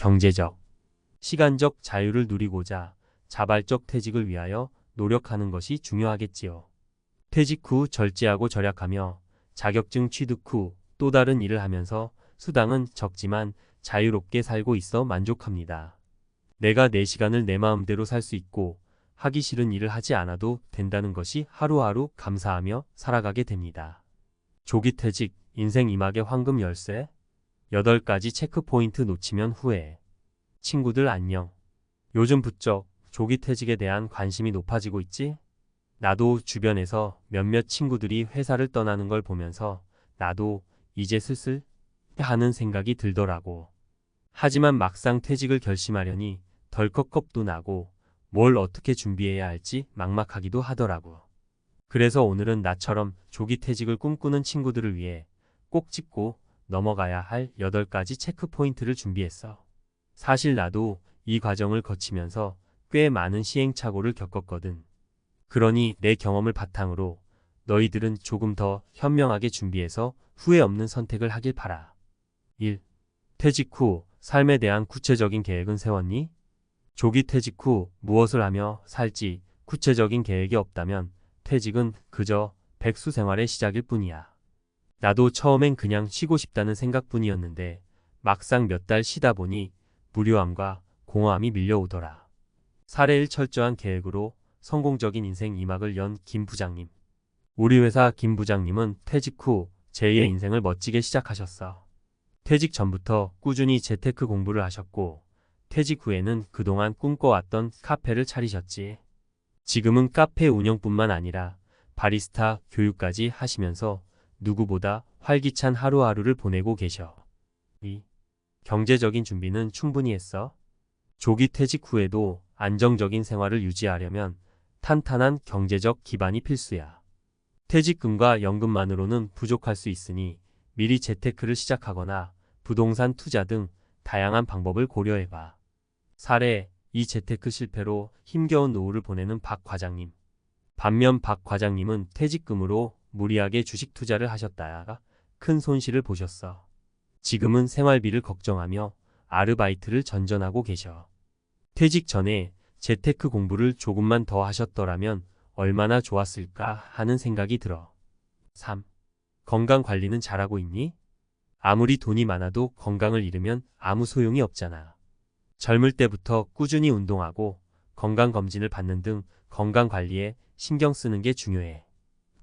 경제적, 시간적 자유를 누리고자 자발적 퇴직을 위하여 노력하는 것이 중요하겠지요. 퇴직 후 절제하고 절약하며 자격증 취득 후 또 다른 일을 하면서 수당은 적지만 자유롭게 살고 있어 만족합니다. 내가 내 시간을 내 마음대로 살 수 있고 하기 싫은 일을 하지 않아도 된다는 것이 하루하루 감사하며 살아가게 됩니다. 조기 퇴직, 인생 이막의 황금 열쇠. 8가지 체크 포인트 놓치면 후회. 친구들 안녕. 요즘 부쩍 조기 퇴직에 대한 관심이 높아지고 있지? 나도 주변에서 몇몇 친구들이 회사를 떠나는 걸 보면서 나도 이제 슬슬 하는 생각이 들더라고. 하지만 막상 퇴직을 결심하려니 덜컥 겁도 나고 뭘 어떻게 준비해야 할지 막막하기도 하더라고. 그래서 오늘은 나처럼 조기 퇴직을 꿈꾸는 친구들을 위해 꼭 짚고 넘어가야 할 8가지 체크 포인트를 준비했어. 사실 나도 이 과정을 거치면서 꽤 많은 시행착오를 겪었거든. 그러니 내 경험을 바탕으로 너희들은 조금 더 현명하게 준비해서 후회 없는 선택을 하길 바라. 1. 퇴직 후 삶에 대한 구체적인 계획은 세웠니? 조기 퇴직 후 무엇을 하며 살지 구체적인 계획이 없다면 퇴직은 그저 백수 생활의 시작일 뿐이야. 나도 처음엔 그냥 쉬고 싶다는 생각뿐이었는데 막상 몇 달 쉬다 보니 무료함과 공허함이 밀려오더라. 사례 1. 철저한 계획으로 성공적인 인생 이막을 연 김 부장님. 우리 회사 김 부장님은 퇴직 후 제2의 인생을 멋지게 시작하셨어. 퇴직 전부터 꾸준히 재테크 공부를 하셨고 퇴직 후에는 그동안 꿈꿔왔던 카페를 차리셨지. 지금은 카페 운영뿐만 아니라 바리스타 교육까지 하시면서 누구보다 활기찬 하루하루를 보내고 계셔. 2. 경제적인 준비는 충분히 했어. 조기 퇴직 후에도 안정적인 생활을 유지하려면 탄탄한 경제적 기반이 필수야. 퇴직금과 연금만으로는 부족할 수 있으니 미리 재테크를 시작하거나 부동산 투자 등 다양한 방법을 고려해봐. 사례 2. 재테크 실패로 힘겨운 노후를 보내는 박 과장님. 반면 박 과장님은 퇴직금으로 무리하게 주식 투자를 하셨다가 큰 손실을 보셨어. 지금은 생활비를 걱정하며 아르바이트를 전전하고 계셔. 퇴직 전에 재테크 공부를 조금만 더 하셨더라면 얼마나 좋았을까 하는 생각이 들어. 3. 건강 관리는 잘하고 있니? 아무리 돈이 많아도 건강을 잃으면 아무 소용이 없잖아. 젊을 때부터 꾸준히 운동하고 건강검진을 받는 등 건강관리에 신경 쓰는 게 중요해.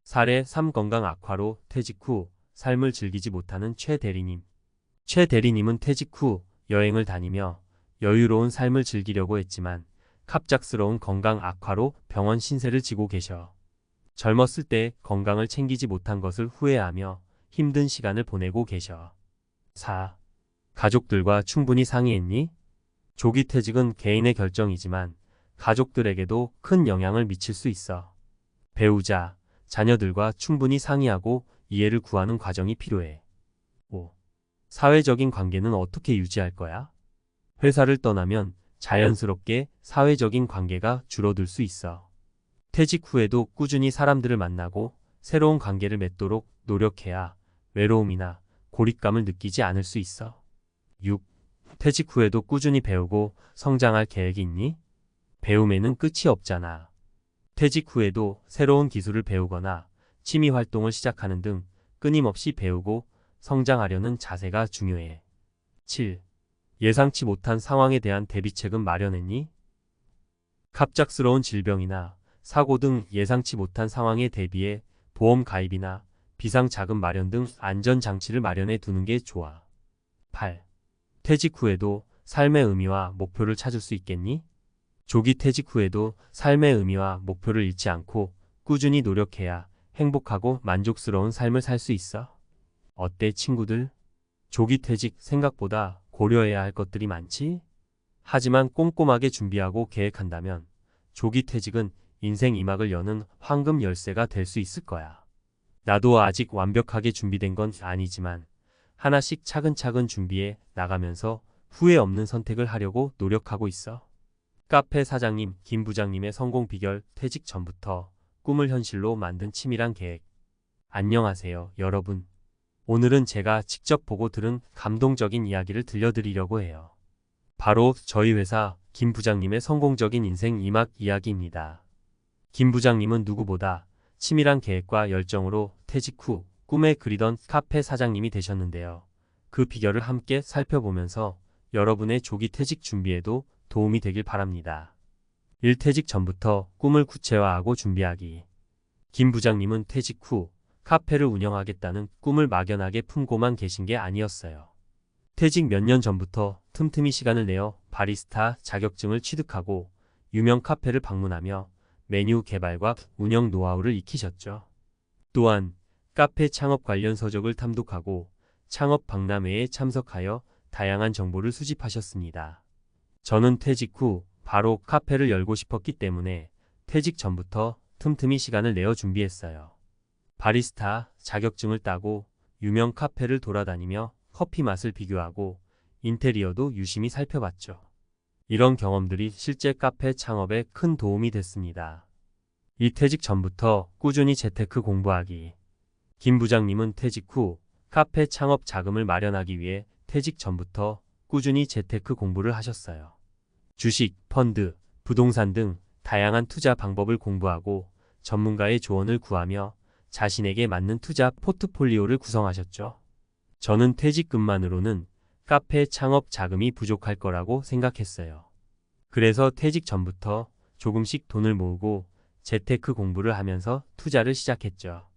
사례 3. 건강 악화로 퇴직 후 삶을 즐기지 못하는 최 대리님. 최 대리님은 퇴직 후 여행을 다니며 여유로운 삶을 즐기려고 했지만 갑작스러운 건강 악화로 병원 신세를 지고 계셔. 젊었을 때 건강을 챙기지 못한 것을 후회하며 힘든 시간을 보내고 계셔. 4. 가족들과 충분히 상의했니? 조기 퇴직은 개인의 결정이지만 가족들에게도 큰 영향을 미칠 수 있어. 배우자, 자녀들과 충분히 상의하고 이해를 구하는 과정이 필요해. 5. 사회적인 관계는 어떻게 유지할 거야? 회사를 떠나면 자연스럽게 사회적인 관계가 줄어들 수 있어. 퇴직 후에도 꾸준히 사람들을 만나고 새로운 관계를 맺도록 노력해야 외로움이나 고립감을 느끼지 않을 수 있어. 6. 퇴직 후에도 꾸준히 배우고 성장할 계획이 있니? 배움에는 끝이 없잖아. 퇴직 후에도 새로운 기술을 배우거나 취미 활동을 시작하는 등 끊임없이 배우고 성장하려는 자세가 중요해. 7. 예상치 못한 상황에 대한 대비책은 마련했니? 갑작스러운 질병이나 사고 등 예상치 못한 상황에 대비해 보험 가입이나 비상자금 마련 등 안전장치를 마련해 두는 게 좋아. 8. 퇴직 후에도 삶의 의미와 목표를 찾을 수 있겠니? 조기 퇴직 후에도 삶의 의미와 목표를 잃지 않고 꾸준히 노력해야 행복하고 만족스러운 삶을 살 수 있어. 어때 친구들? 조기 퇴직 생각보다 고려해야 할 것들이 많지? 하지만 꼼꼼하게 준비하고 계획한다면 조기 퇴직은 인생 이막을 여는 황금 열쇠가 될 수 있을 거야. 나도 아직 완벽하게 준비된 건 아니지만 하나씩 차근차근 준비해 나가면서 후회 없는 선택을 하려고 노력하고 있어. 카페 사장님 김 부장님의 성공 비결. 퇴직 전부터 꿈을 현실로 만든 치밀한 계획. 안녕하세요 여러분. 오늘은 제가 직접 보고 들은 감동적인 이야기를 들려드리려고 해요. 바로 저희 회사 김 부장님의 성공적인 인생 이막 이야기입니다. 김 부장님은 누구보다 치밀한 계획과 열정으로 퇴직 후 꿈에 그리던 카페 사장님이 되셨는데요. 그 비결을 함께 살펴보면서 여러분의 조기 퇴직 준비에도 도움이 되길 바랍니다. 일퇴직 전부터 꿈을 구체화하고 준비하기. 김 부장님은 퇴직 후 카페를 운영하겠다는 꿈을 막연하게 품고만 계신 게 아니었어요. 퇴직 몇 년 전부터 틈틈이 시간을 내어 바리스타 자격증을 취득하고 유명 카페를 방문하며 메뉴 개발과 운영 노하우를 익히셨죠. 또한 카페 창업 관련 서적을 탐독하고 창업 박람회에 참석하여 다양한 정보를 수집하셨습니다. 저는 퇴직 후 바로 카페를 열고 싶었기 때문에 퇴직 전부터 틈틈이 시간을 내어 준비했어요. 바리스타 자격증을 따고 유명 카페를 돌아다니며 커피 맛을 비교하고 인테리어도 유심히 살펴봤죠. 이런 경험들이 실제 카페 창업에 큰 도움이 됐습니다. 이 퇴직 전부터 꾸준히 재테크 공부하기. 김 부장님은 퇴직 후 카페 창업 자금을 마련하기 위해 퇴직 전부터 꾸준히 재테크 공부를 하셨어요. 주식, 펀드, 부동산 등 다양한 투자 방법을 공부하고 전문가의 조언을 구하며 자신에게 맞는 투자 포트폴리오를 구성하셨죠. 저는 퇴직금만으로는 카페 창업 자금이 부족할 거라고 생각했어요. 그래서 퇴직 전부터 조금씩 돈을 모으고 재테크 공부를 하면서 투자를 시작했죠.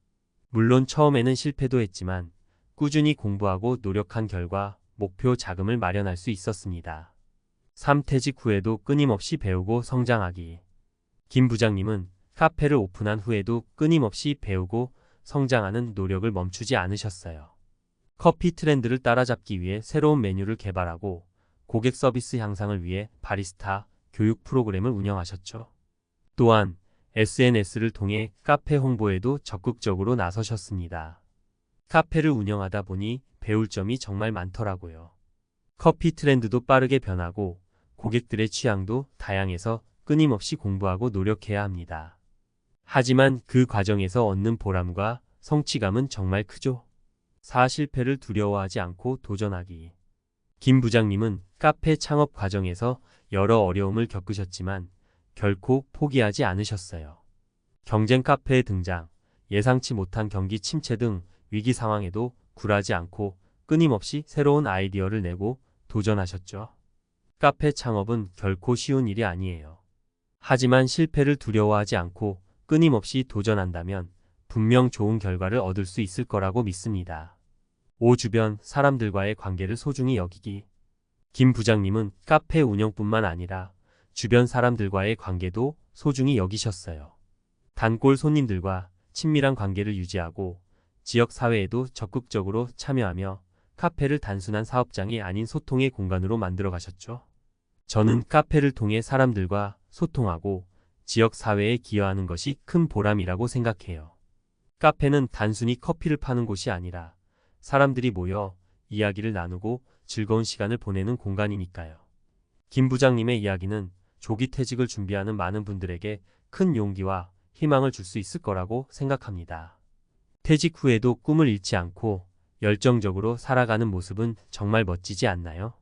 물론 처음에는 실패도 했지만 꾸준히 공부하고 노력한 결과 목표 자금을 마련할 수 있었습니다. 3퇴직 후에도 끊임없이 배우고 성장하기. 김 부장님은 카페를 오픈한 후에도 끊임없이 배우고 성장하는 노력을 멈추지 않으셨어요. 커피 트렌드를 따라잡기 위해 새로운 메뉴를 개발하고 고객 서비스 향상을 위해 바리스타 교육 프로그램을 운영하셨죠. 또한 SNS를 통해 카페 홍보에도 적극적으로 나서셨습니다. 카페를 운영하다 보니 배울 점이 정말 많더라고요. 커피 트렌드도 빠르게 변하고 고객들의 취향도 다양해서 끊임없이 공부하고 노력해야 합니다. 하지만 그 과정에서 얻는 보람과 성취감은 정말 크죠. 실패를 두려워하지 않고 도전하기. 김 부장님은 카페 창업 과정에서 여러 어려움을 겪으셨지만 결코 포기하지 않으셨어요. 경쟁 카페의 등장, 예상치 못한 경기 침체 등 위기 상황에도 굴하지 않고 끊임없이 새로운 아이디어를 내고 도전하셨죠. 카페 창업은 결코 쉬운 일이 아니에요. 하지만 실패를 두려워하지 않고 끊임없이 도전한다면 분명 좋은 결과를 얻을 수 있을 거라고 믿습니다. 주변 사람들과의 관계를 소중히 여기기. 김 부장님은 카페 운영뿐만 아니라 주변 사람들과의 관계도 소중히 여기셨어요. 단골 손님들과 친밀한 관계를 유지하고 지역 사회에도 적극적으로 참여하며 카페를 단순한 사업장이 아닌 소통의 공간으로 만들어 가셨죠. 저는 카페를 통해 사람들과 소통하고 지역 사회에 기여하는 것이 큰 보람이라고 생각해요. 카페는 단순히 커피를 파는 곳이 아니라 사람들이 모여 이야기를 나누고 즐거운 시간을 보내는 공간이니까요. 김 부장님의 이야기는 조기 퇴직을 준비하는 많은 분들에게 큰 용기와 희망을 줄 수 있을 거라고 생각합니다. 퇴직 후에도 꿈을 잃지 않고 열정적으로 살아가는 모습은 정말 멋지지 않나요?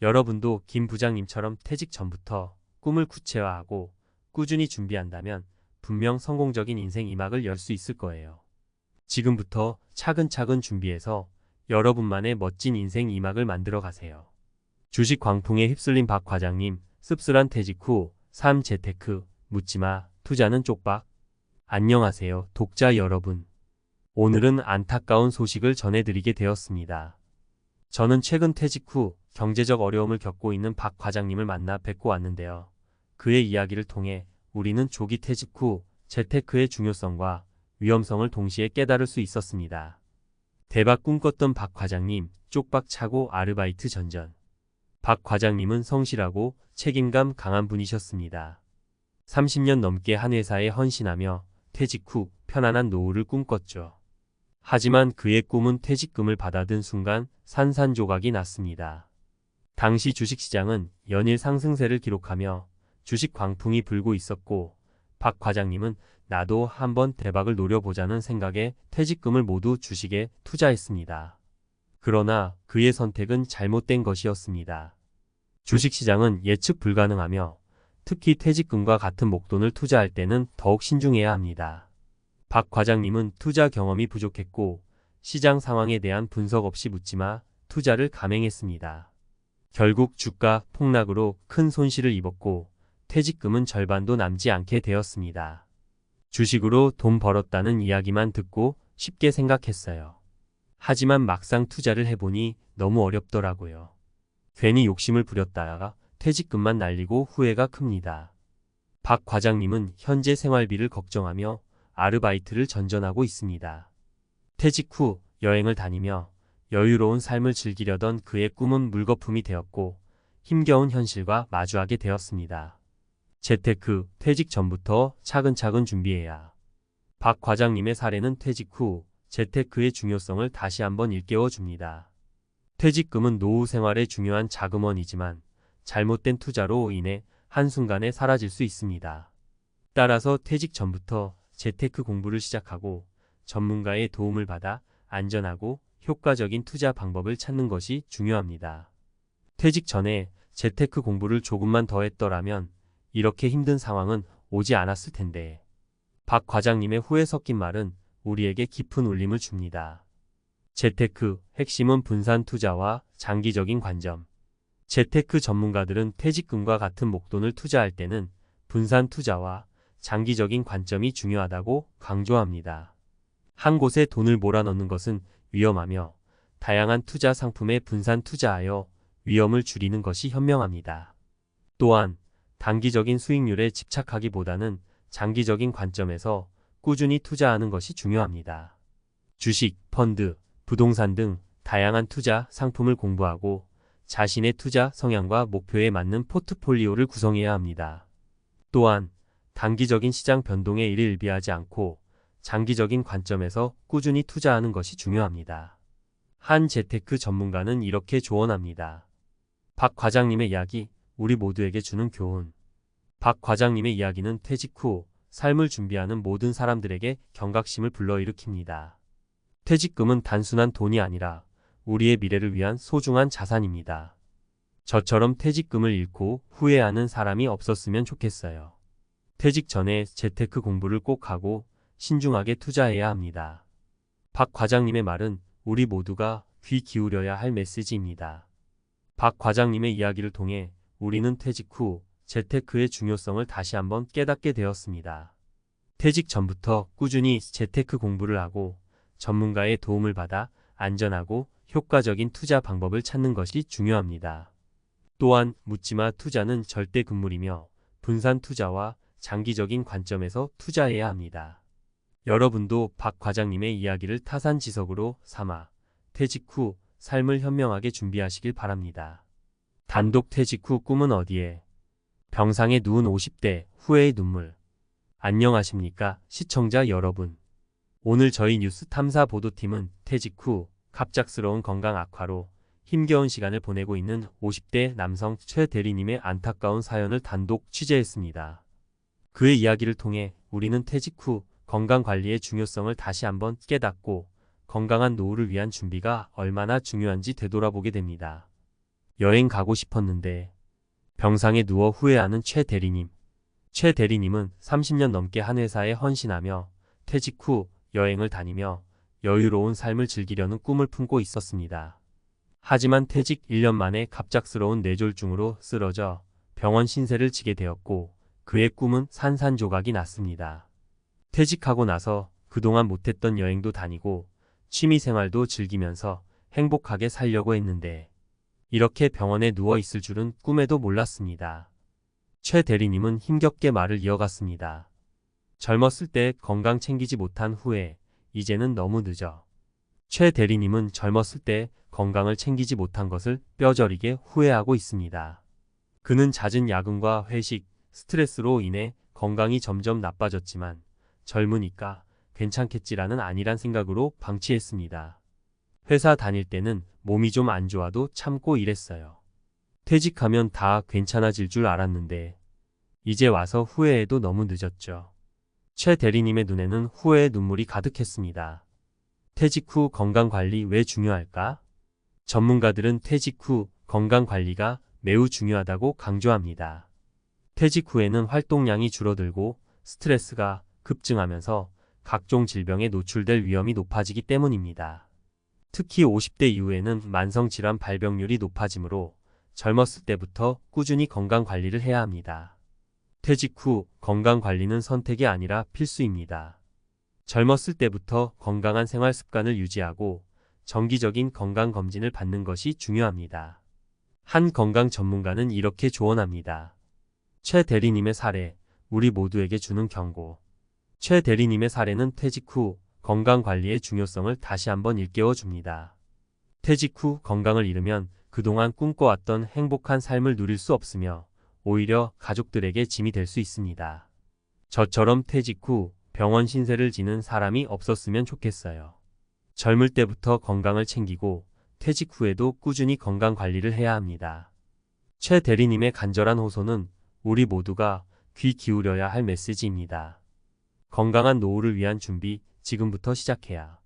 여러분도 김 부장님처럼 퇴직 전부터 꿈을 구체화하고 꾸준히 준비한다면 분명 성공적인 인생 이막을 열 수 있을 거예요. 지금부터 차근차근 준비해서 여러분만의 멋진 인생 이막을 만들어 가세요. 주식 광풍에 휩쓸린 박 과장님, 씁쓸한 퇴직 후 삶 재테크, 묻지마, 투자는 쪽박. 안녕하세요, 독자 여러분. 오늘은 안타까운 소식을 전해드리게 되었습니다. 저는 최근 퇴직 후 경제적 어려움을 겪고 있는 박 과장님을 만나 뵙고 왔는데요. 그의 이야기를 통해 우리는 조기 퇴직 후 재테크의 중요성과 위험성을 동시에 깨달을 수 있었습니다. 대박 꿈꿨던 박 과장님, 쪽박 차고 아르바이트 전전. 박 과장님은 성실하고 책임감 강한 분이셨습니다. 30년 넘게 한 회사에 헌신하며 퇴직 후 편안한 노후를 꿈꿨죠. 하지만 그의 꿈은 퇴직금을 받아든 순간 산산조각이 났습니다. 당시 주식시장은 연일 상승세를 기록하며 주식 광풍이 불고 있었고 박 과장님은 나도 한번 대박을 노려보자는 생각에 퇴직금을 모두 주식에 투자했습니다. 그러나 그의 선택은 잘못된 것이었습니다. 주식시장은 예측 불가능하며 특히 퇴직금과 같은 목돈을 투자할 때는 더욱 신중해야 합니다. 박 과장님은 투자 경험이 부족했고 시장 상황에 대한 분석 없이 묻지마 투자를 감행했습니다. 결국 주가 폭락으로 큰 손실을 입었고 퇴직금은 절반도 남지 않게 되었습니다. 주식으로 돈 벌었다는 이야기만 듣고 쉽게 생각했어요. 하지만 막상 투자를 해보니 너무 어렵더라고요. 괜히 욕심을 부렸다가 퇴직금만 날리고 후회가 큽니다. 박 과장님은 현재 생활비를 걱정하며 아르바이트를 전전하고 있습니다. 퇴직 후 여행을 다니며 여유로운 삶을 즐기려던 그의 꿈은 물거품이 되었고 힘겨운 현실과 마주하게 되었습니다. 재테크, 퇴직 전부터 차근차근 준비해야. 박 과장님의 사례는 퇴직 후 재테크의 중요성을 다시 한번 일깨워 줍니다. 퇴직금은 노후 생활의 중요한 자금원이지만 잘못된 투자로 인해 한순간에 사라질 수 있습니다. 따라서 퇴직 전부터 재테크 공부를 시작하고 전문가의 도움을 받아 안전하고 효과적인 투자 방법을 찾는 것이 중요합니다. 퇴직 전에 재테크 공부를 조금만 더 했더라면 이렇게 힘든 상황은 오지 않았을 텐데. 박 과장님의 후회 섞인 말은 우리에게 깊은 울림을 줍니다. 재테크 핵심은 분산 투자와 장기적인 관점. 재테크 전문가들은 퇴직금과 같은 목돈을 투자할 때는 분산 투자와 장기적인 관점이 중요하다고 강조합니다. 한 곳에 돈을 몰아넣는 것은 위험하며 다양한 투자 상품에 분산 투자하여 위험을 줄이는 것이 현명합니다. 또한 단기적인 수익률에 집착하기보다는 장기적인 관점에서 꾸준히 투자하는 것이 중요합니다. 주식, 펀드, 부동산 등 다양한 투자 상품을 공부하고 자신의 투자 성향과 목표에 맞는 포트폴리오를 구성해야 합니다. 또한 단기적인 시장 변동에 일희일비하지 않고 장기적인 관점에서 꾸준히 투자하는 것이 중요합니다. 한 재테크 전문가는 이렇게 조언합니다. 박 과장님의 이야기, 우리 모두에게 주는 교훈. 박 과장님의 이야기는 퇴직 후 삶을 준비하는 모든 사람들에게 경각심을 불러일으킵니다. 퇴직금은 단순한 돈이 아니라 우리의 미래를 위한 소중한 자산입니다. 저처럼 퇴직금을 잃고 후회하는 사람이 없었으면 좋겠어요. 퇴직 전에 재테크 공부를 꼭 하고 신중하게 투자해야 합니다. 박 과장님의 말은 우리 모두가 귀 기울여야 할 메시지입니다. 박 과장님의 이야기를 통해 우리는 퇴직 후 재테크의 중요성을 다시 한번 깨닫게 되었습니다. 퇴직 전부터 꾸준히 재테크 공부를 하고 전문가의 도움을 받아 안전하고 효과적인 투자 방법을 찾는 것이 중요합니다. 또한 묻지마 투자는 절대 금물이며 분산 투자와 장기적인 관점에서 투자해야 합니다. 여러분도 박 과장님의 이야기를 타산지석으로 삼아 퇴직 후 삶을 현명하게 준비하시길 바랍니다. 단독 퇴직 후 꿈은 어디에? 병상에 누운 50대 후회의 눈물. 안녕하십니까 시청자 여러분. 오늘 저희 뉴스 탐사 보도팀은 퇴직 후 갑작스러운 건강 악화로 힘겨운 시간을 보내고 있는 50대 남성 최 대리님의 안타까운 사연을 단독 취재했습니다. 그의 이야기를 통해 우리는 퇴직 후 건강관리의 중요성을 다시 한번 깨닫고 건강한 노후를 위한 준비가 얼마나 중요한지 되돌아보게 됩니다. 여행 가고 싶었는데 병상에 누워 후회하는 최 대리님. 최 대리님은 30년 넘게 한 회사에 헌신하며 퇴직 후 여행을 다니며 여유로운 삶을 즐기려는 꿈을 품고 있었습니다. 하지만 퇴직 1년 만에 갑작스러운 뇌졸중으로 쓰러져 병원 신세를 지게 되었고 그의 꿈은 산산조각이 났습니다. 퇴직하고 나서 그동안 못했던 여행도 다니고 취미생활도 즐기면서 행복하게 살려고 했는데 이렇게 병원에 누워 있을 줄은 꿈에도 몰랐습니다. 최 대리님은 힘겹게 말을 이어갔습니다. 젊었을 때 건강 챙기지 못한 후에 이제는 너무 늦어. 최 대리님은 젊었을 때 건강을 챙기지 못한 것을 뼈저리게 후회하고 있습니다. 그는 잦은 야근과 회식, 스트레스로 인해 건강이 점점 나빠졌지만 젊으니까 괜찮겠지라는 안일한 생각으로 방치했습니다. 회사 다닐 때는 몸이 좀 안 좋아도 참고 일했어요. 퇴직하면 다 괜찮아질 줄 알았는데 이제 와서 후회해도 너무 늦었죠. 최 대리님의 눈에는 후회의 눈물이 가득했습니다. 퇴직 후 건강관리 왜 중요할까? 전문가들은 퇴직 후 건강관리가 매우 중요하다고 강조합니다. 퇴직 후에는 활동량이 줄어들고 스트레스가 급증하면서 각종 질병에 노출될 위험이 높아지기 때문입니다. 특히 50대 이후에는 만성질환 발병률이 높아지므로 젊었을 때부터 꾸준히 건강 관리를 해야 합니다. 퇴직 후 건강 관리는 선택이 아니라 필수입니다. 젊었을 때부터 건강한 생활 습관을 유지하고 정기적인 건강 검진을 받는 것이 중요합니다. 한 건강 전문가는 이렇게 조언합니다. 최 대리님의 사례, 우리 모두에게 주는 경고. 최 대리님의 사례는 퇴직 후 건강 관리의 중요성을 다시 한번 일깨워 줍니다. 퇴직 후 건강을 잃으면 그동안 꿈꿔왔던 행복한 삶을 누릴 수 없으며 오히려 가족들에게 짐이 될 수 있습니다. 저처럼 퇴직 후 병원 신세를 지는 사람이 없었으면 좋겠어요. 젊을 때부터 건강을 챙기고 퇴직 후에도 꾸준히 건강 관리를 해야 합니다. 최 대리님의 간절한 호소는 우리 모두가 귀 기울여야 할 메시지입니다. 건강한 노후를 위한 준비 지금부터 시작해야.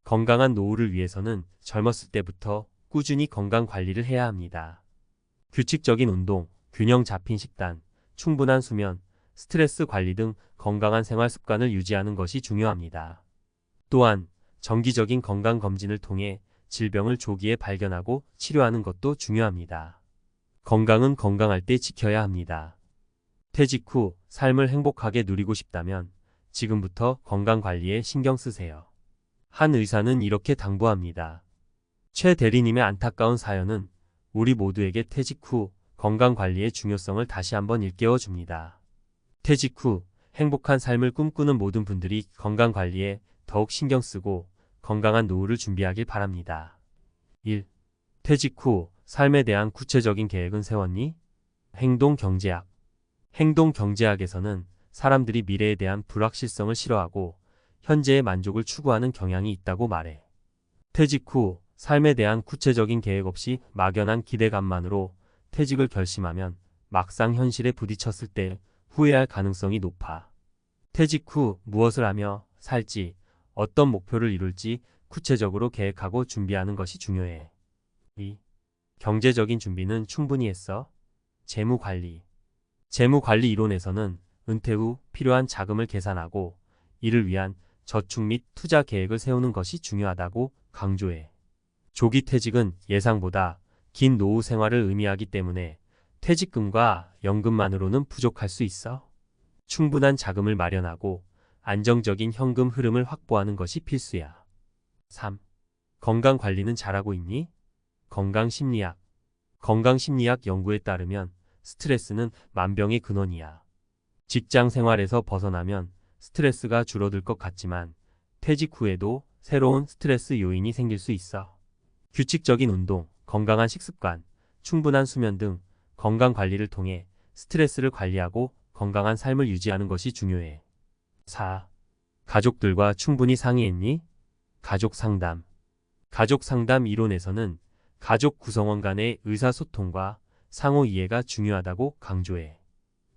건강한 노후를 위해서는 젊었을 때부터 꾸준히 건강 관리를 해야 합니다. 규칙적인 운동, 균형 잡힌 식단, 충분한 수면, 스트레스 관리 등 건강한 생활 습관을 유지하는 것이 중요합니다. 또한 정기적인 건강 검진을 통해 질병을 조기에 발견하고 치료하는 것도 중요합니다. 건강은 건강할 때 지켜야 합니다. 퇴직 후 삶을 행복하게 누리고 싶다면 지금부터 건강 관리에 신경 쓰세요. 한 의사는 이렇게 당부합니다. 최 대리님의 안타까운 사연은 우리 모두에게 퇴직 후 건강 관리의 중요성을 다시 한번 일깨워 줍니다. 퇴직 후 행복한 삶을 꿈꾸는 모든 분들이 건강 관리에 더욱 신경 쓰고 건강한 노후를 준비하길 바랍니다. 1. 퇴직 후 삶에 대한 구체적인 계획은 세웠니? 행동 경제학. 행동 경제학에서는 사람들이 미래에 대한 불확실성을 싫어하고 현재의 만족을 추구하는 경향이 있다고 말해. 퇴직 후 삶에 대한 구체적인 계획 없이 막연한 기대감만으로 퇴직을 결심하면 막상 현실에 부딪혔을 때 후회할 가능성이 높아. 퇴직 후 무엇을 하며 살지, 어떤 목표를 이룰지 구체적으로 계획하고 준비하는 것이 중요해. 2. 경제적인 준비는 충분히 했어? 재무관리. 재무관리 이론에서는 은퇴 후 필요한 자금을 계산하고 이를 위한 저축 및 투자 계획을 세우는 것이 중요하다고 강조해. 조기 퇴직은 예상보다 긴 노후 생활을 의미하기 때문에 퇴직금과 연금만으로는 부족할 수 있어. 충분한 자금을 마련하고 안정적인 현금 흐름을 확보하는 것이 필수야. 3. 건강관리는 잘하고 있니? 건강심리학. 건강심리학 연구에 따르면 스트레스는 만병의 근원이야. 직장 생활에서 벗어나면 스트레스가 줄어들 것 같지만 퇴직 후에도 새로운 스트레스 요인이 생길 수 있어. 규칙적인 운동, 건강한 식습관, 충분한 수면 등 건강관리를 통해 스트레스를 관리하고 건강한 삶을 유지하는 것이 중요해. 4. 가족들과 충분히 상의했니? 가족 상담. 가족 상담 이론에서는 가족 구성원 간의 의사소통과 상호 이해가 중요하다고 강조해.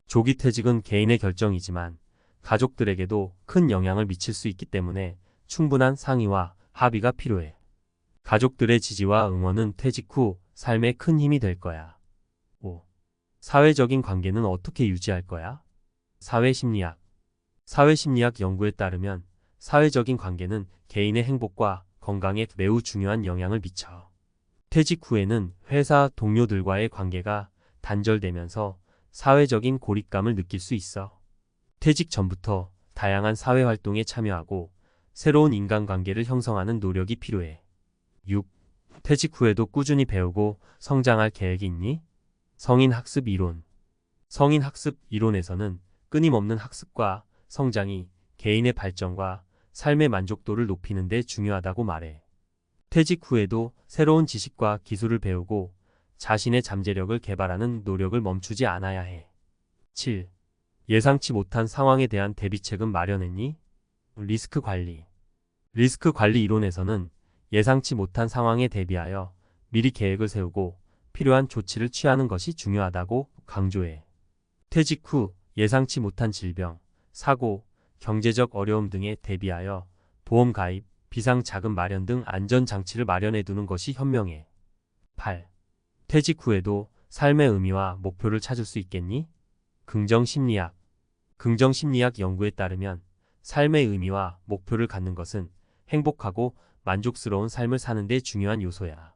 조기 퇴직은 개인의 결정이지만 가족들에게도 큰 영향을 미칠 수 있기 때문에 충분한 상의와 합의가 필요해. 가족들의 지지와 응원은 퇴직 후 삶에 큰 힘이 될 거야. 5. 사회적인 관계는 어떻게 유지할 거야? 사회심리학. 사회심리학 연구에 따르면 사회적인 관계는 개인의 행복과 건강에 매우 중요한 영향을 미쳐. 퇴직 후에는 회사 동료들과의 관계가 단절되면서 사회적인 고립감을 느낄 수 있어. 퇴직 전부터 다양한 사회활동에 참여하고 새로운 인간관계를 형성하는 노력이 필요해. 6. 퇴직 후에도 꾸준히 배우고 성장할 계획이 있니? 성인학습 이론. 성인학습 이론에서는 끊임없는 학습과 성장이 개인의 발전과 삶의 만족도를 높이는 데 중요하다고 말해. 퇴직 후에도 새로운 지식과 기술을 배우고 자신의 잠재력을 개발하는 노력을 멈추지 않아야 해. 7. 예상치 못한 상황에 대한 대비책은 마련했니? 리스크 관리. 리스크 관리 이론에서는 예상치 못한 상황에 대비하여 미리 계획을 세우고 필요한 조치를 취하는 것이 중요하다고 강조해. 퇴직 후 예상치 못한 질병, 사고, 경제적 어려움 등에 대비하여 보험 가입, 비상자금 마련 등 안전장치를 마련해 두는 것이 현명해. 8. 퇴직 후에도 삶의 의미와 목표를 찾을 수 있겠니? 긍정심리학. 긍정심리학 연구에 따르면 삶의 의미와 목표를 갖는 것은 행복하고 만족스러운 삶을 사는 데 중요한 요소야.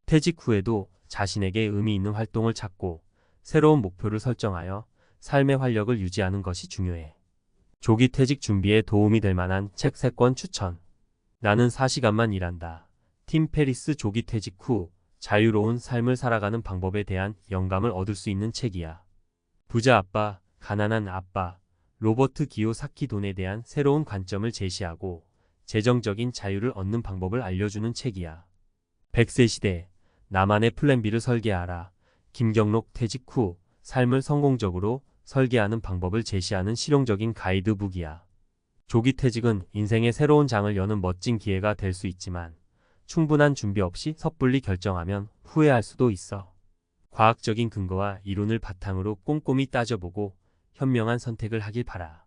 퇴직 후에도 자신에게 의미 있는 활동을 찾고 새로운 목표를 설정하여 삶의 활력을 유지하는 것이 중요해. 조기 퇴직 준비에 도움이 될 만한 책 3권 추천. 나는 4시간만 일한다. 팀 페리스 조기 퇴직 후 자유로운 삶을 살아가는 방법에 대한 영감을 얻을 수 있는 책이야. 부자 아빠, 가난한 아빠, 로버트 기요사키 돈에 대한 새로운 관점을 제시하고 재정적인 자유를 얻는 방법을 알려주는 책이야. 100세 시대, 나만의 플랜 B를 설계하라. 김경록 퇴직 후 삶을 성공적으로 설계하는 방법을 제시하는 실용적인 가이드북이야. 조기 퇴직은 인생의 새로운 장을 여는 멋진 기회가 될 수 있지만 충분한 준비 없이 섣불리 결정하면 후회할 수도 있어. 과학적인 근거와 이론을 바탕으로 꼼꼼히 따져보고 현명한 선택을 하길 바라.